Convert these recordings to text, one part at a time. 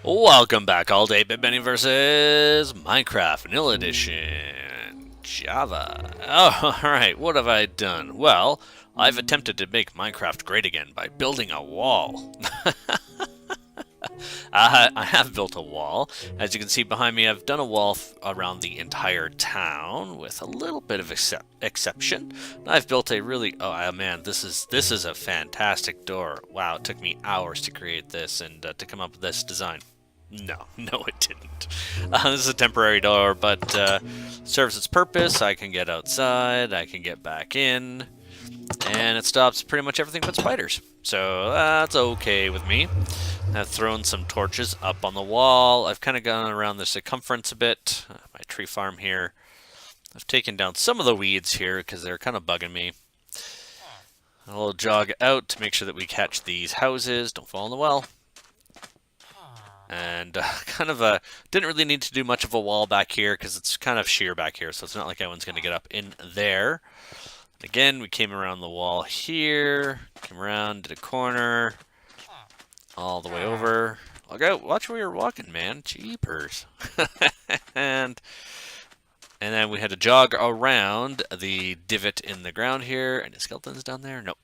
Welcome back, all day Benny versus Minecraft Vanilla Edition Java. Oh, alright, what have I done? Well, I've attempted to make Minecraft great again by building a wall. I have built a wall. As you can see behind me, I've done a wall around the entire town with a little bit of exception. I've built a really man, this is a fantastic door. Wow, it took me hours to create this and to come up with this design. No, it didn't. This is a temporary door, but serves its purpose. I can get outside, I can get back in, and it stops pretty much everything but spiders. So that's okay with me. I've thrown some torches up on the wall. I've kind of gone around the circumference a bit. My tree farm here. I've taken down some of the weeds here because they're kind of bugging me. A little jog out to make sure that we catch these houses. Don't fall in the well. And didn't really need to do much of a wall back here because it's kind of sheer back here, so it's not like anyone's going to get up in there. And again, we came around the wall here, came around, did a corner, all the way over. Look out, watch where you're walking, man. Jeepers. and then we had to jog around the divot in the ground here. Any skeletons down there? Nope.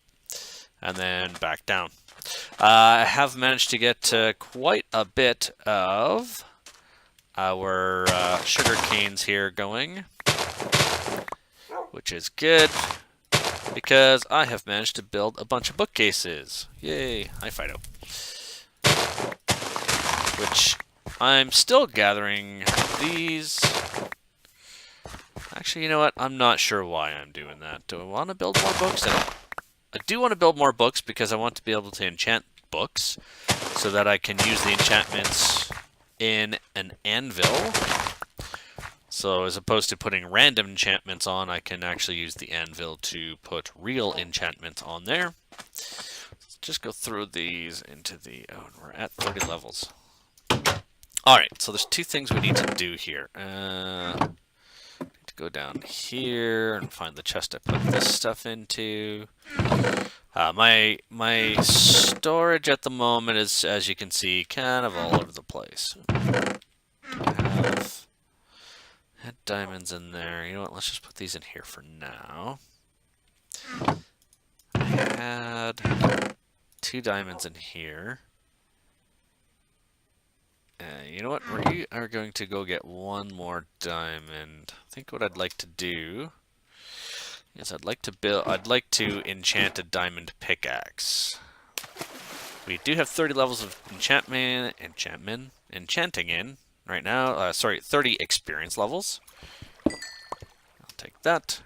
And then back down. I have managed to get quite a bit of our sugar canes here going, which is good because I have managed to build a bunch of bookcases. Yay! Hi, Fido. Which I'm still gathering these. Actually, you know what? I'm not sure why I'm doing that. Do I want to build more books? I do want to build more books because I want to be able to enchant books so that I can use the enchantments in an anvil. So as opposed to putting random enchantments on, I can actually use the anvil to put real enchantments on there. Let's just go through these into the... Oh, and we're at 30 levels. Alright, so there's two things we need to do here. Go down here and find the chest I put this stuff into. My storage at the moment is, as you can see, kind of all over the place. Had diamonds in there. You know what? Let's just put these in here for now. I had 2 diamonds in here. You know what? We are going to go get 1 more diamond. I think what I'd like to do is I'd like to enchant a diamond pickaxe. We do have 30 levels of enchanting in right now. 30 experience levels. I'll take that.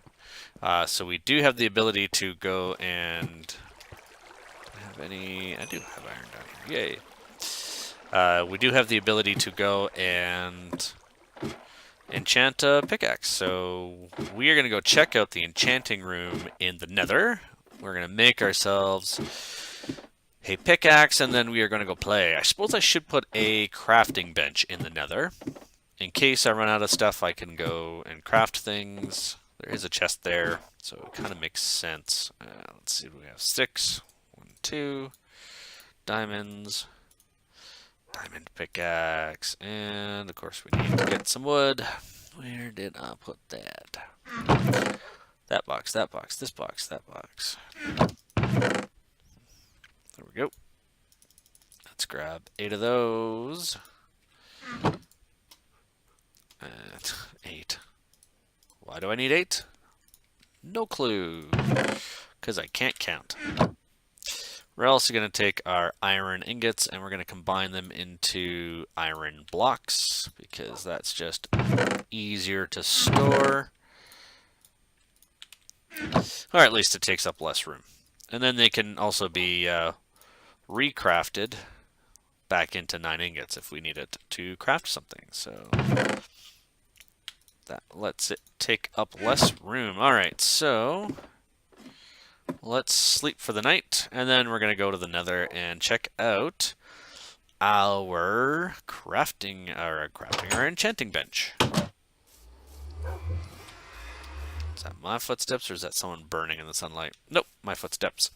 So we do have the ability to go and I do have iron down here. Yay. We do have the ability to go and enchant a pickaxe. So we are going to go check out the enchanting room in the nether. We're going to make ourselves a pickaxe, and then we are going to go play. I suppose I should put a crafting bench in the nether. In case I run out of stuff, I can go and craft things. There is a chest there, so it kind of makes sense. Let's see, we have 6. 1, 2. Diamonds. Diamond pickaxe, and of course we need to get some wood. Where did I put that? That box, this box, that box. There we go. Let's grab 8 of those. And 8. Why do I need 8? No clue. Because I can't count. We're also going to take our iron ingots and we're going to combine them into iron blocks because that's just easier to store. Or at least it takes up less room. And then they can also be recrafted back into 9 ingots if we need it to craft something. So that lets it take up less room. Alright, so... let's sleep for the night, and then we're going to go to the nether and check out our our enchanting bench. Is that my footsteps, or is that someone burning in the sunlight? Nope, my footsteps.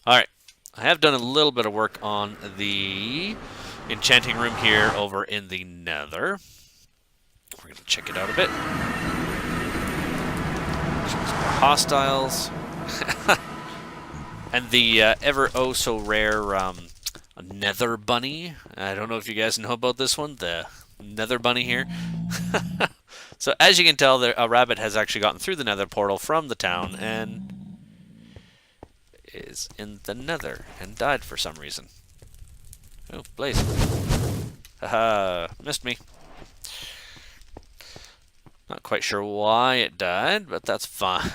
Alright, I have done a little bit of work on the enchanting room here over in the Nether. We're going to check it out a bit. Some more hostiles. And the ever oh so rare Nether bunny. I don't know if you guys know about this one, the Nether bunny here. So as you can tell, a rabbit has actually gotten through the Nether portal from the town and is in the Nether and died for some reason. Oh, blaze. Haha, missed me. Not quite sure why it died, but that's fine.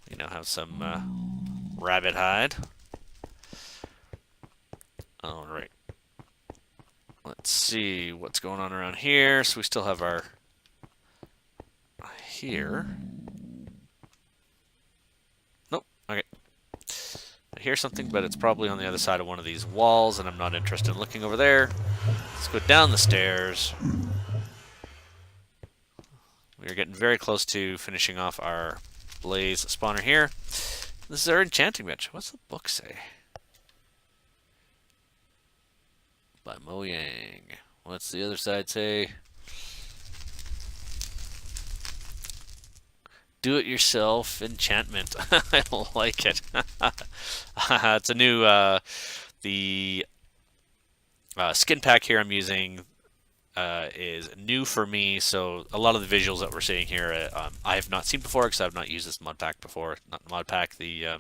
We now have some rabbit hide. Alright. Let's see what's going on around here. So we still have our... here. Nope. Okay. I hear something, but it's probably on the other side of one of these walls, and I'm not interested in looking over there. Let's go down the stairs. We are getting very close to finishing off our blaze spawner here. This is our enchanting bench. What's the book say? By Mo Yang. What's the other side say? Do-it-yourself enchantment. I like it. It's a new, the skin pack here I'm using is new for me, so a lot of the visuals that we're seeing here I have not seen before because I've not used this mod pack before. Not the mod pack, the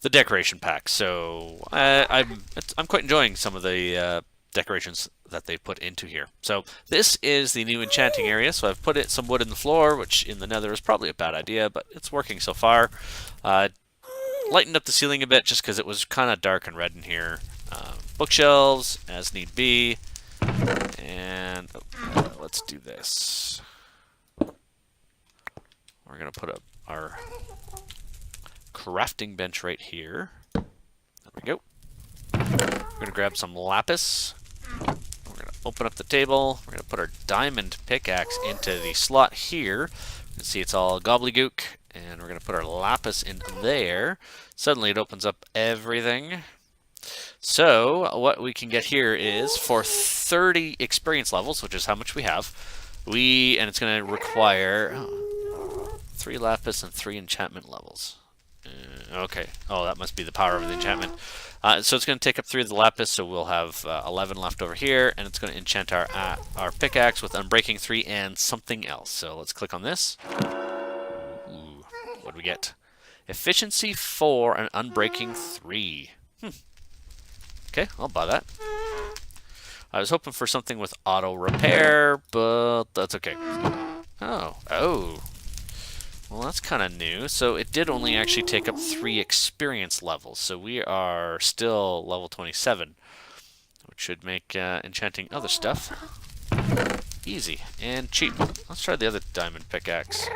decoration pack. So I'm quite enjoying some of the decorations that they put into here. So this is the new enchanting area. So I've put some wood in the floor, which in the Nether is probably a bad idea, but it's working so far. Lightened up the ceiling a bit just because it was kind of dark and red in here. Bookshelves as need be, and let's do this. We're gonna put up our crafting bench right here. There we go. We're gonna grab some lapis. We're gonna open up the table. We're gonna put our diamond pickaxe into the slot here. You can see it's all gobbledygook, and we're gonna put our lapis in there. Suddenly it opens up everything. So what we can get here is for 30 experience levels, which is how much we have. And it's gonna require 3 lapis and 3 enchantment levels. Okay. Oh, that must be the power of the enchantment. So it's going to take up 3 of the lapis, so we'll have 11 left over here, and it's going to enchant our pickaxe with Unbreaking 3 and something else. So let's click on this. Ooh, what do we get? Efficiency 4 and Unbreaking 3. Okay, I'll buy that. I was hoping for something with auto repair, but that's okay. Oh. Well, that's kind of new. So it did only actually take up 3 experience levels. So we are still level 27, which should make enchanting other stuff easy and cheap. Let's try the other diamond pickaxe.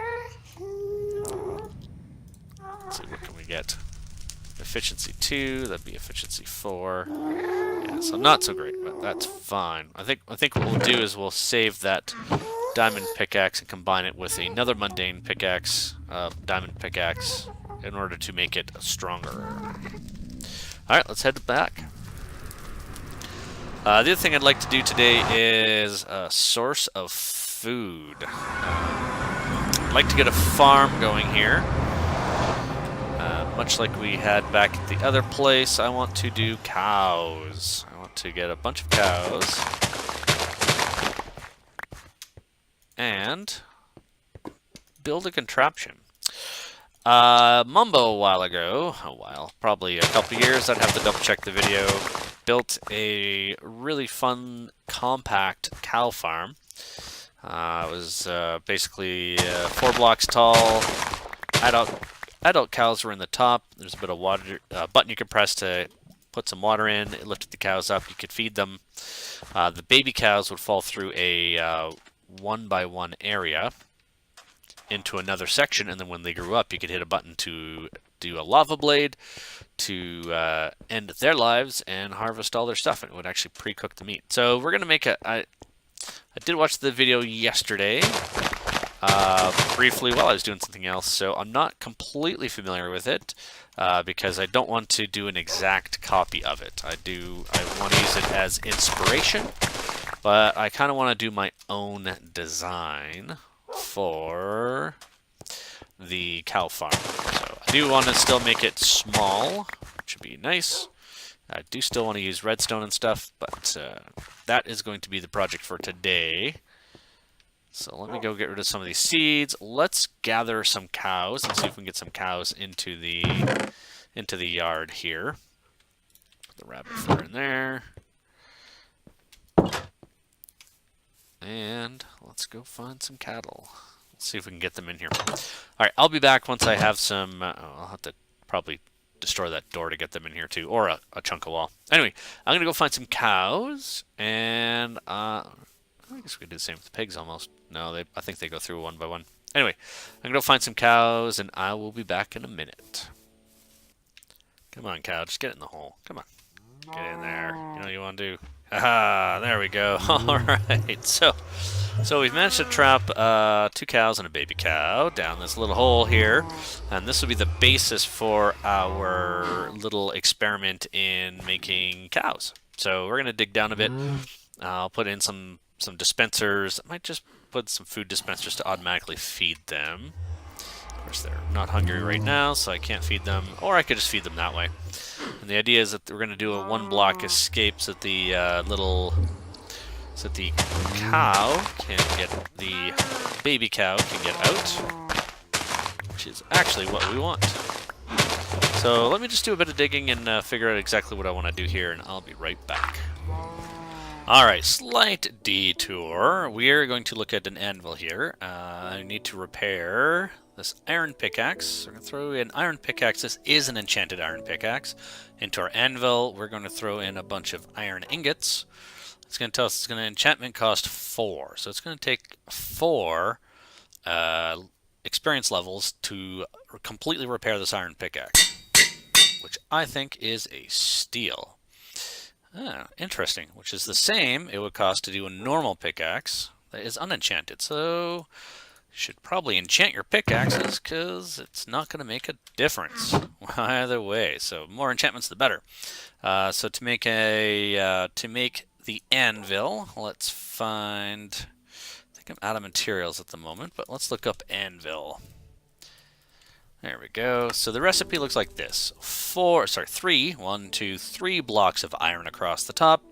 Let's see, what can we get? Efficiency 2, that'd be efficiency 4. Yeah, so not so great, but that's fine. I think what we'll do is we'll save that diamond pickaxe and combine it with another mundane pickaxe, diamond pickaxe, in order to make it stronger. Alright, let's head back. The other thing I'd like to do today is a source of food. I'd like to get a farm going here. Much like we had back at the other place, I want to do cows. I want to get a bunch of cows. And build a contraption. Mumbo a while ago, probably a couple years, I'd have to double check the video, built a really fun, compact cow farm. It was basically 4 blocks tall. Adult cows were in the top. There's a bit of water, button you could press to put some water in. It lifted the cows up. You could feed them. The baby cows would fall through a 1x1 area into another section, and then when they grew up, you could hit a button to do a lava blade to end their lives and harvest all their stuff, and it would actually pre-cook the meat. So we're gonna make I did watch the video yesterday. briefly while I was doing something else, so I'm not completely familiar with it because I don't want to do an exact copy of it. I want to use it as inspiration, but I kind of want to do my own design for the cow farm. So I do want to still make it small, which would be nice. I do still want to use redstone and stuff, but that is going to be the project for today. So let me go get rid of some of these seeds. Let's gather some cows and see if we can get some cows into the yard here. Put the rabbit fur in there. And let's go find some cattle. Let's see if we can get them in here. Alright, I'll be back once I have some... I'll have to probably destroy that door to get them in here too, or a chunk of wall. Anyway, I'm going to go find some cows, and... I guess we could do the same with the pigs almost. No, I think they go through one by one. Anyway, I'm going to go find some cows, and I will be back in a minute. Come on, cow. Just get in the hole. Come on. Get in there. You know what you want to do? Aha! There we go. Alright, so we've managed to trap 2 cows and a baby cow down this little hole here. And this will be the basis for our little experiment in making cows. So we're going to dig down a bit. I'll put in some dispensers. I might just put some food dispensers to automatically feed them. Of course, they're not hungry right now, so I can't feed them. Or I could just feed them that way. And the idea is that we're going to do a 1-block escape so that the cow can get, the baby cow can get out, which is actually what we want. So let me just do a bit of digging and figure out exactly what I want to do here, and I'll be right back. Alright, slight detour. We are going to look at an anvil here. I need to repair this iron pickaxe. We're going to throw in iron pickaxe. This is an enchanted iron pickaxe. Into our anvil, we're going to throw in a bunch of iron ingots. It's going to tell us it's going to enchantment cost 4. So it's going to take 4 experience levels to completely repair this iron pickaxe, which I think is a steal. Ah, interesting. Which is the same it would cost to do a normal pickaxe that is unenchanted. So you should probably enchant your pickaxes because it's not going to make a difference either way. So more enchantments, the better. So to make the anvil, let's find. I think I'm out of materials at the moment, but let's look up anvil. There we go. So the recipe looks like this. 3 blocks of iron across the top,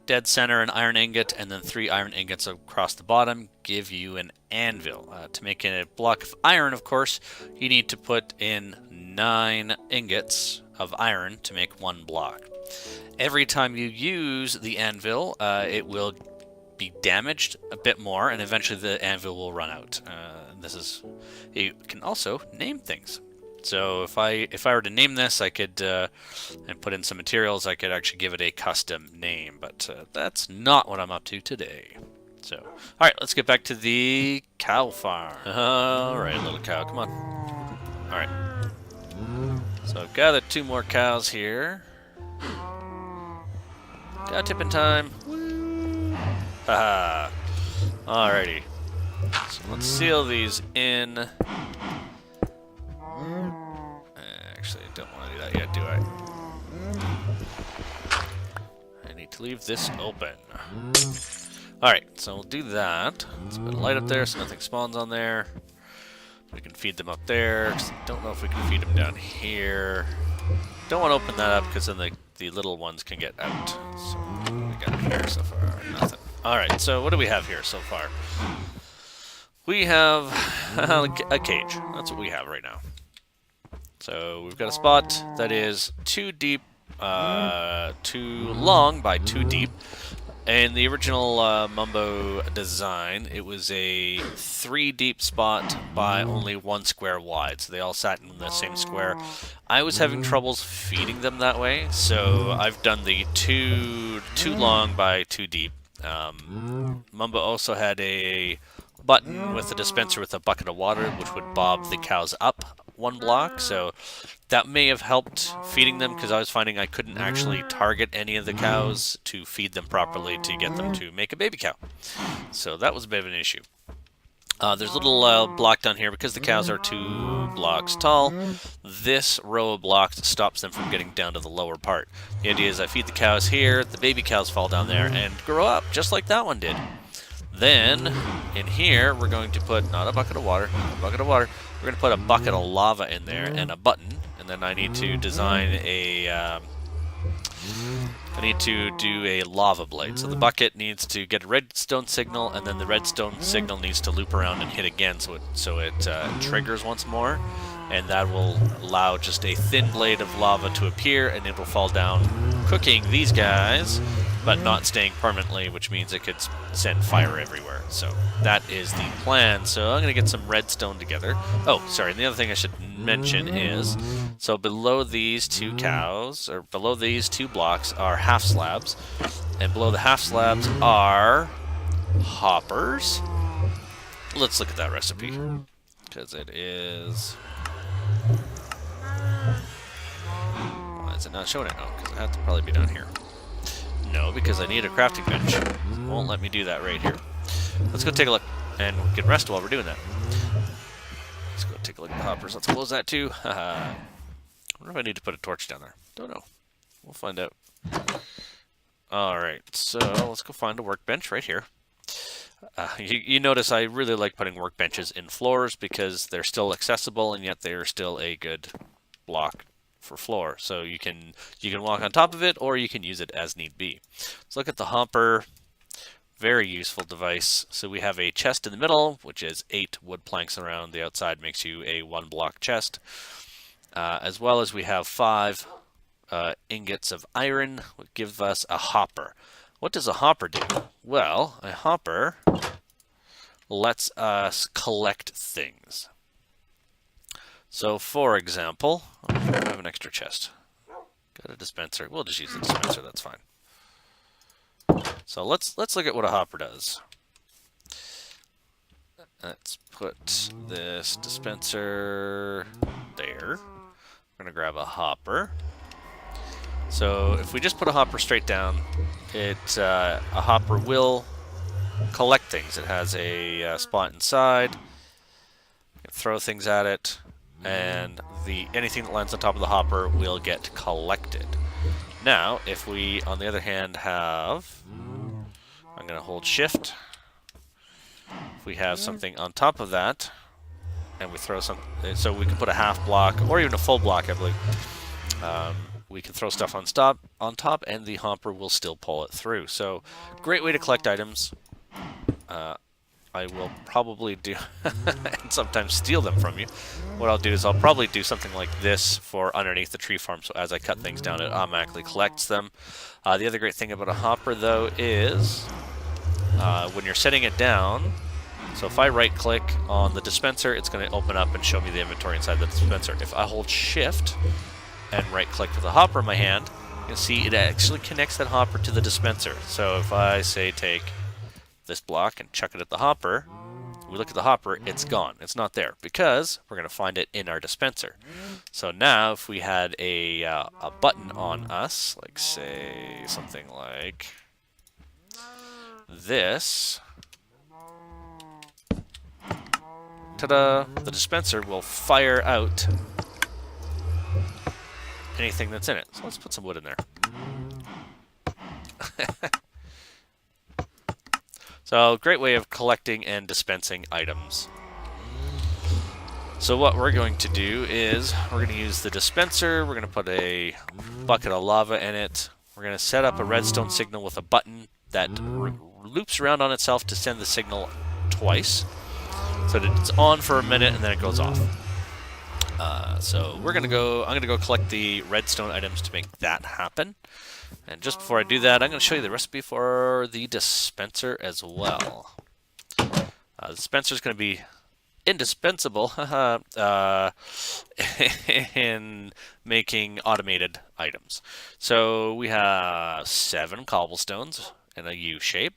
dead center an iron ingot, and then 3 iron ingots across the bottom give you an anvil. To make a block of iron, of course, you need to put in 9 ingots of iron to make 1 block. Every time you use the anvil, it will be damaged a bit more, and eventually the anvil will run out. You can also name things. So if I were to name this, I could and put in some materials, I could actually give it a custom name, but that's not what I'm up to today. So, all right, let's get back to the cow farm. All right, little cow, come on. All right. So I've gathered 2 more cows here. Got tipping time. Haha. Alrighty. So let's seal these in. Actually, I don't want to do that yet, do I? I need to leave this open. Alright, so we'll do that. Let's put a light up there so nothing spawns on there. We can feed them up there. Just don't know if we can feed them down here. Don't want to open that up because then the little ones can get out. So what do we got here so far? Nothing. Alright, so what do we have here so far? We have a cage. That's what we have right now. So we've got a spot that is 2 deep, 2 long by 2 deep. In the original Mumbo design, it was a 3 deep spot by only 1 square wide. So they all sat in the same square. I was having troubles feeding them that way, so I've done the 2 long by 2 deep. Mumbo also had a button with a dispenser with a bucket of water, which would bob the cows up 1 block, so that may have helped feeding them, because I was finding I couldn't actually target any of the cows to feed them properly to get them to make a baby cow. So that was a bit of an issue. There's a little block down here because the cows are 2 blocks tall. This row of blocks stops them from getting down to the lower part. The idea is I feed the cows here, the baby cows fall down there and grow up just like that one did. Then, in here, we're going to put, not a bucket of water, we're going to put a bucket of lava in there and a button. And then I need to design a, I need to do a lava blade. So the bucket needs to get a redstone signal, and then the redstone signal needs to loop around and hit again so it triggers once more. And that will allow just a thin blade of lava to appear, and it will fall down, cooking these guys, but not staying permanently, which means it could send fire everywhere. So that is the plan. So I'm going to get some redstone together. Oh, sorry, and the other thing I should mention is, so below these 2 cows, or below these 2 blocks, are half slabs, and below the half slabs are hoppers. Let's look at that recipe, because it is... Why is it not showing it? Oh, because it had to probably be down here. No, because I need a crafting bench. It won't let me do that right here. Let's go take a look, and we can rest while we're doing that. Let's go take a look at the hoppers. Let's close that too. I wonder if I need to put a torch down there. Don't know. We'll find out. Alright, so let's go find a workbench right here. You notice I really like putting workbenches in floors because they're still accessible and yet they're still a good block for floor. So you can walk on top of it or you can use it as need be. Let's look at the hopper. Very useful device. So we have a chest in the middle, which is 8 wood planks around the outside, makes you a 1-block chest. As well as we have 5 ingots of iron, which give us a hopper. What does a hopper do? Well, a hopper lets us collect things. So, for example, I have an extra chest. Got a dispenser. We'll just use the dispenser, that's fine. So let's look at what a hopper does. Let's put this dispenser there. We're going to grab a hopper. So if we just put a hopper straight down, a hopper will collect things. It has a spot inside. You can throw things at it, and anything that lands on top of the hopper will get collected. Now, if we, on the other hand, have... I'm going to hold shift. If we have something on top of that, and we throw some... So we can put a half block, or even a full block, I believe. We can throw stuff on top, and the hopper will still pull it through. So, great way to collect items. I will probably do, and sometimes steal them from you. What I'll do is I'll probably do something like this for underneath the tree farm, so as I cut things down, it automatically collects them. The other great thing about a hopper, though, is when you're setting it down, so if I right-click on the dispenser, it's going to open up and show me the inventory inside the dispenser. If I hold shift and right-click with the hopper in my hand, you'll see it actually connects that hopper to the dispenser. So if I say take this block and chuck it at the hopper, we look at the hopper, it's gone. It's not there because we're going to find it in our dispenser. So now if we had a button on us, like say something like this, ta-da, the dispenser will fire out anything that's in it. So let's put some wood in there. So, great way of collecting and dispensing items. So what we're going to do is, we're going to use the dispenser, we're going to put a bucket of lava in it, we're going to set up a redstone signal with a button that loops around on itself to send the signal twice, so that it's on for a minute and then it goes off. So I'm going to go collect the redstone items to make that happen. And just before I do that, I'm going to show you the recipe for the dispenser as well. The dispenser is going to be indispensable in making automated items. So we have 7 cobblestones in a U shape.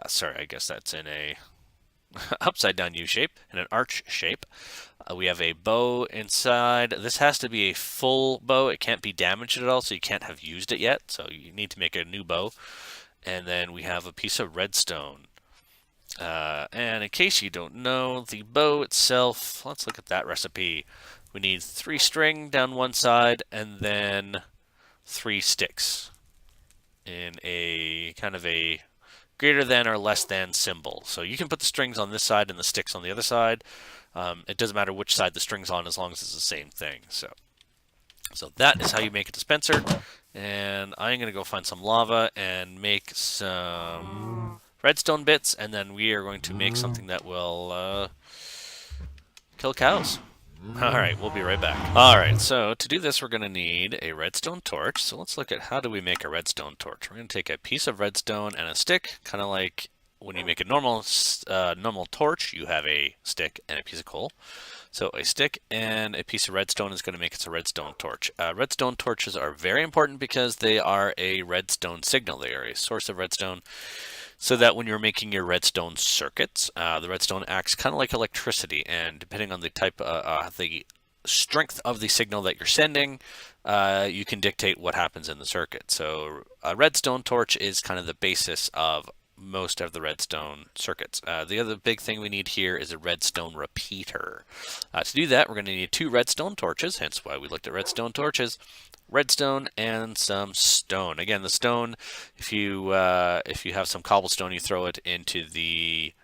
Sorry, I guess that's in a upside down U shape, in an arch shape. We have a bow inside. This has to be a full bow. It can't be damaged at all, so you can't have used it yet. So you need to make a new bow. And then we have a piece of redstone. And in case you don't know, the bow itself, let's look at that recipe. We need 3 string down one side and then 3 sticks in a kind of a greater than or less than symbol. So you can put the strings on this side and the sticks on the other side. It doesn't matter which side the string's on as long as it's the same thing. So that is how you make a dispenser. And I'm going to go find some lava and make some redstone bits, and then we are going to make something that will kill cows. Alright, we'll be right back. Alright, so to do this we're going to need a redstone torch. So let's look at how do we make a redstone torch. We're going to take a piece of redstone and a stick, kind of like when you make a normal torch, you have a stick and a piece of coal. So a stick and a piece of redstone is going to make us a redstone torch. Redstone torches are very important because they are a redstone signal. They are a source of redstone, so that when you're making your redstone circuits, the redstone acts kind of like electricity, and depending on the type, the strength of the signal that you're sending, you can dictate what happens in the circuit. So a redstone torch is kind of the basis of most of the redstone circuits. The other big thing we need here is a redstone repeater. To do that, we're going to need 2 redstone torches, hence why we looked at redstone torches. Redstone and some stone. Again, the stone, if you have some cobblestone, you throw it into the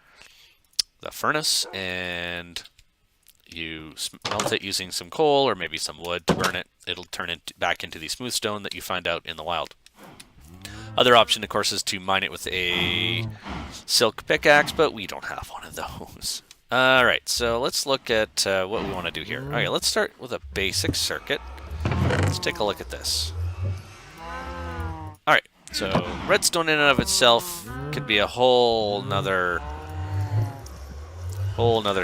furnace and you smelt it using some coal or maybe some wood to burn it. It'll turn it back into the smooth stone that you find out in the wild. Other option, of course, is to mine it with a silk pickaxe, but we don't have one of those. Alright, so let's look at what we want to do here. Alright, let's start with a basic circuit. Let's take a look at this. Alright, so redstone in and of itself could be a whole nother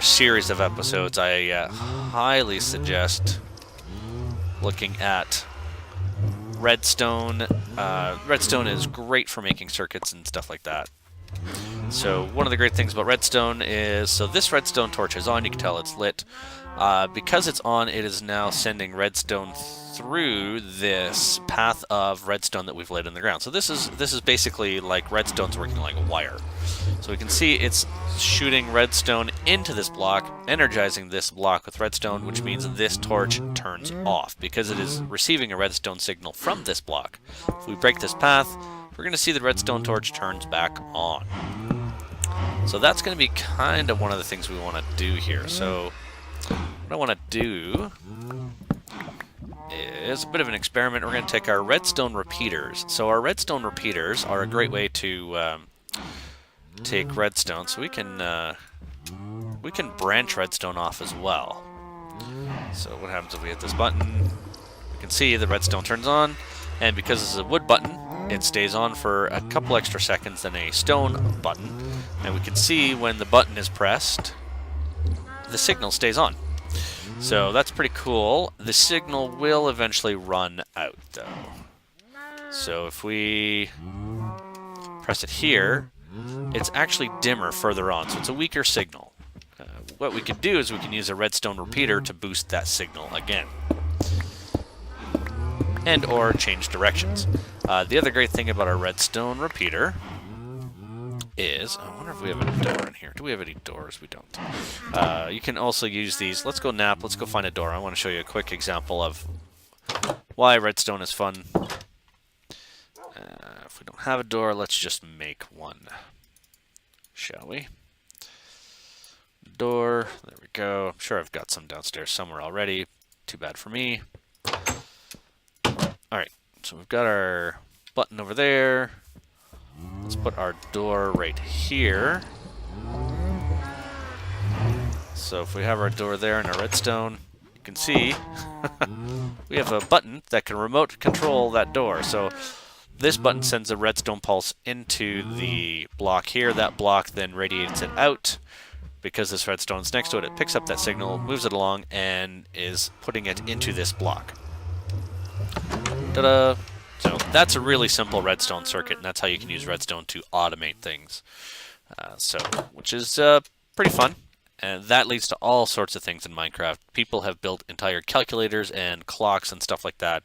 series of episodes. I highly suggest looking at redstone. Redstone is great for making circuits and stuff like that. So one of the great things about redstone is, so this redstone torch is on, you can tell it's lit. Because it's on, it is now sending redstone through this path of redstone that we've laid in the ground. So this is basically like redstone's working like a wire. So we can see it's shooting redstone into this block, energizing this block with redstone, which means this torch turns off because it is receiving a redstone signal from this block. If we break this path, we're going to see the redstone torch turns back on. So that's going to be kind of one of the things we want to do here. So what I want to do is a bit of an experiment. We're going to take our redstone repeaters. So our redstone repeaters are a great way to take redstone. So we can branch redstone off as well. So what happens if we hit this button? We can see the redstone turns on, and because this is a wood button, it stays on for a couple extra seconds than a stone button. And we can see when the button is pressed, the signal stays on. So that's pretty cool. The signal will eventually run out, though. So if we press it here, it's actually dimmer further on, so it's a weaker signal. What we can do is we can use a redstone repeater to boost that signal again, and or change directions. The other great thing about our redstone repeater is, I wonder if we have a door in here. Do we have any doors? We don't. You can also use these. Let's go nap. Let's go find a door. I want to show you a quick example of why redstone is fun. If we don't have a door, let's just make one, shall we? Door. There we go. I'm sure I've got some downstairs somewhere already. Too bad for me. Alright, so we've got our button over there. Let's put our door right here. So if we have our door there and our redstone, you can see we have a button that can remote control that door. So this button sends a redstone pulse into the block here. That block then radiates it out. Because this redstone is next to it, it picks up that signal, moves it along, and is putting it into this block. Ta-da! So that's a really simple redstone circuit, and that's how you can use redstone to automate things. Which is pretty fun, and that leads to all sorts of things in Minecraft. People have built entire calculators and clocks and stuff like that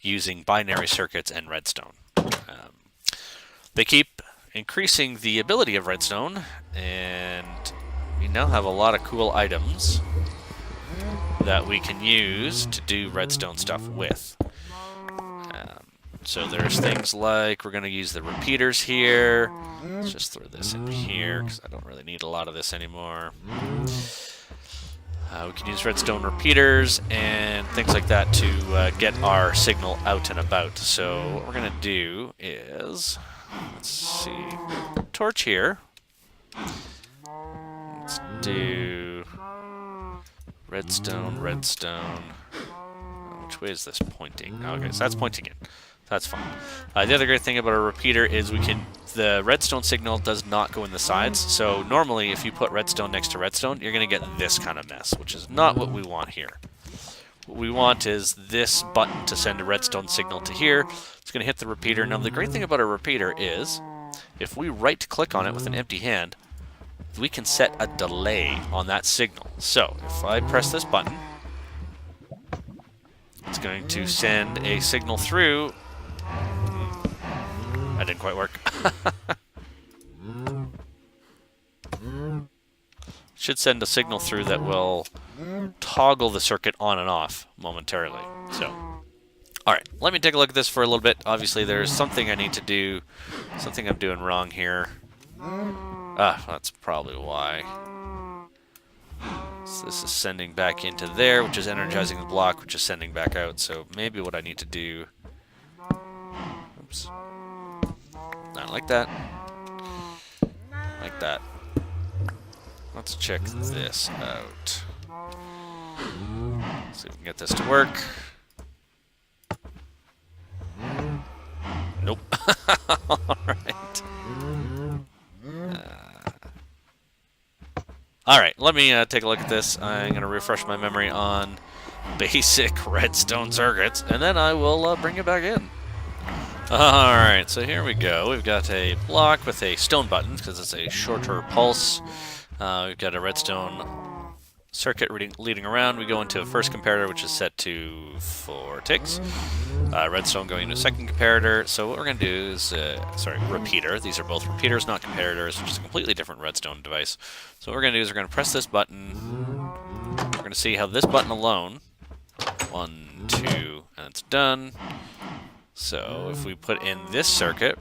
using binary circuits and redstone. They keep increasing the ability of redstone, and we now have a lot of cool items that we can use to do redstone stuff with. So there's things like, we're going to use the repeaters here. Let's just throw this in here, because I don't really need a lot of this anymore. We can use redstone repeaters and things like that to get our signal out and about. So what we're going to do is, let's see, torch here. Let's do redstone, redstone. Which way is this pointing? Okay, so that's pointing in. That's fine. The other great thing about a repeater is the redstone signal does not go in the sides. So normally if you put redstone next to redstone, you're going to get this kind of mess, which is not what we want here. What we want is this button to send a redstone signal to here. It's going to hit the repeater. Now the great thing about a repeater is if we right click on it with an empty hand, we can set a delay on that signal. So if I press this button, it's going to send a signal through. That didn't quite work. Should send a signal through that will toggle the circuit on and off momentarily. So, alright, let me take a look at this for a little bit. Obviously there's something I need to do, something I'm doing wrong here. That's probably why. So this is sending back into there, which is energizing the block, which is sending back out. So maybe what I need to do... Oops. Not like that. Like that. Let's check this out. See if we can get this to work. Nope. Alright. Alright, let me take a look at this. I'm going to refresh my memory on basic redstone circuits, and then I will bring it back in. Alright, so here we go. We've got a block with a stone button, because it's a shorter pulse. We've got a redstone circuit leading around. We go into a first comparator, which is set to 4 ticks. Redstone going into a second comparator. So what we're going to do is, repeater. These are both repeaters, not comparators, which is a completely different redstone device. So what we're going to do is we're going to press this button. We're going to see how this button alone, 1, 2, and it's done. So if we put in this circuit,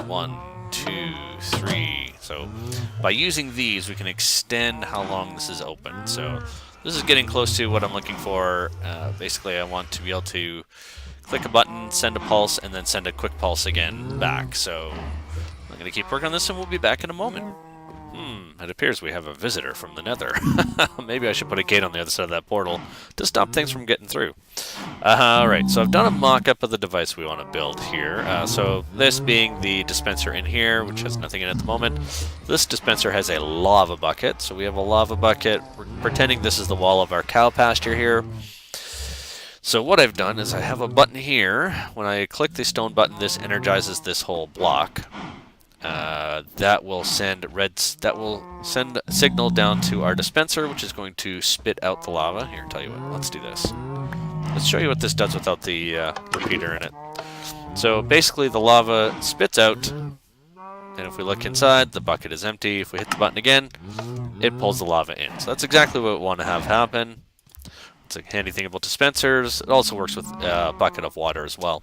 1, 2, 3. So by using these, we can extend how long this is open. So this is getting close to what I'm looking for. Basically, I want to be able to click a button, send a pulse, and then send a quick pulse again back. So I'm going to keep working on this, and we'll be back in a moment. It appears we have a visitor from the nether. Maybe I should put a gate on the other side of that portal to stop things from getting through. Alright, so I've done a mock-up of the device we want to build here. So this being the dispenser in here, which has nothing in it at the moment. This dispenser has a lava bucket. So we have a lava bucket. We're pretending this is the wall of our cow pasture here. So what I've done is I have a button here. When I click the stone button, this energizes this whole block. That will send a signal down to our dispenser, which is going to spit out the lava. Here, tell you what, let's do this. Let's show you what this does without the repeater in it. So basically the lava spits out, and if we look inside, the bucket is empty. If we hit the button again, it pulls the lava in. So that's exactly what we want to have happen. It's a handy thing about dispensers. It also works with a bucket of water as well.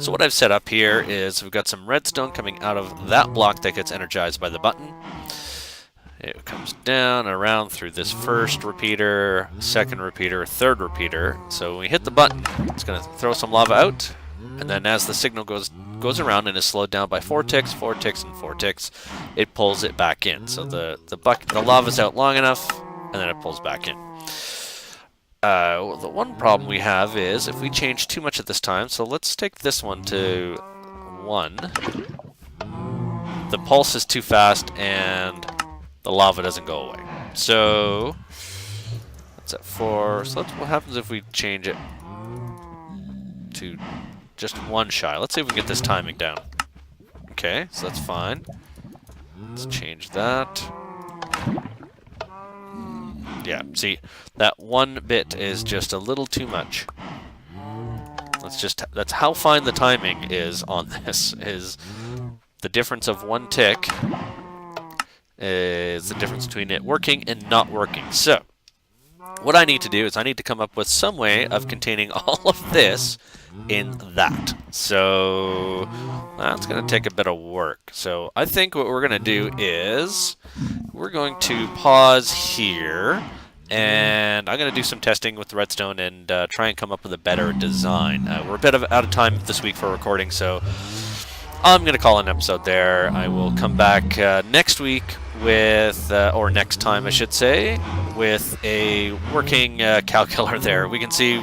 So what I've set up here is we've got some redstone coming out of that block that gets energized by the button. It comes down around through this first repeater, second repeater, third repeater. So when we hit the button, it's going to throw some lava out, and then as the signal goes around and is slowed down by 4 ticks, 4 ticks, and 4 ticks, it pulls it back in. So the lava's out long enough, and then it pulls back in. The one problem we have is if we change too much at this time, so let's take this one to 1. The pulse is too fast and the lava doesn't go away. So that's at 4. So what happens if we change it to just 1 shy? Let's see if we can get this timing down. Okay, so that's fine. Let's change that. Yeah, see, that 1 bit is just a little too much. That's how fine the timing is on this, is the difference of 1 tick is the difference between it working and not working. So, what I need to do is I need to come up with some way of containing all of this in that. So, that's going to take a bit of work. So, I think what we're going to do is we're going to pause here, and I'm going to do some testing with the redstone and try and come up with a better design. We're a bit out of time this week for recording, so I'm going to call an episode there. I will come back next week with, or next time I should say, with a working cow killer there. We can see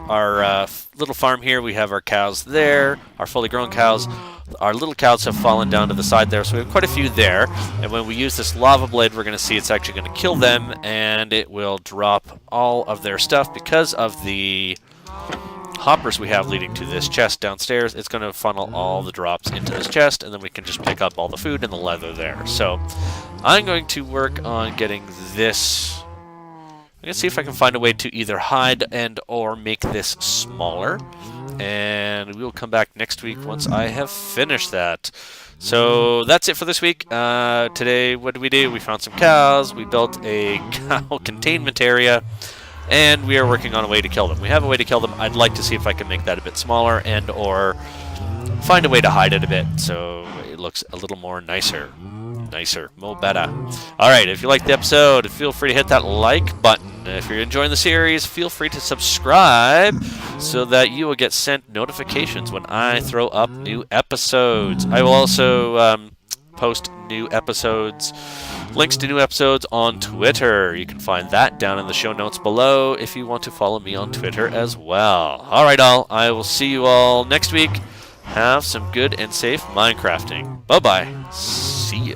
our little farm here. We have our cows there, our fully grown cows. Our little cows have fallen down to the side there, so we have quite a few there. And when we use this lava blade, we're going to see it's actually going to kill them, and it will drop all of their stuff because of the hoppers we have leading to this chest downstairs. It's going to funnel all the drops into this chest, and then we can just pick up all the food and the leather there. So I'm going to work on getting this. I'm going to see if I can find a way to either hide and or make this smaller. And we will come back next week once I have finished that. So that's it for this week. Today, what did we do? We found some cows. We built a cow containment area. And we are working on a way to kill them. We have a way to kill them. I'd like to see if I can make that a bit smaller and or find a way to hide it a bit so it looks a little more nicer. Mo better. Alright, if you liked the episode, feel free to hit that like button. If you're enjoying the series, feel free to subscribe so that you will get sent notifications when I throw up new episodes. I will also post new episodes, links to new episodes on Twitter. You can find that down in the show notes below if you want to follow me on Twitter as well. Alright all, I will see you all next week. Have some good and safe Minecrafting. Bye-bye. See ya.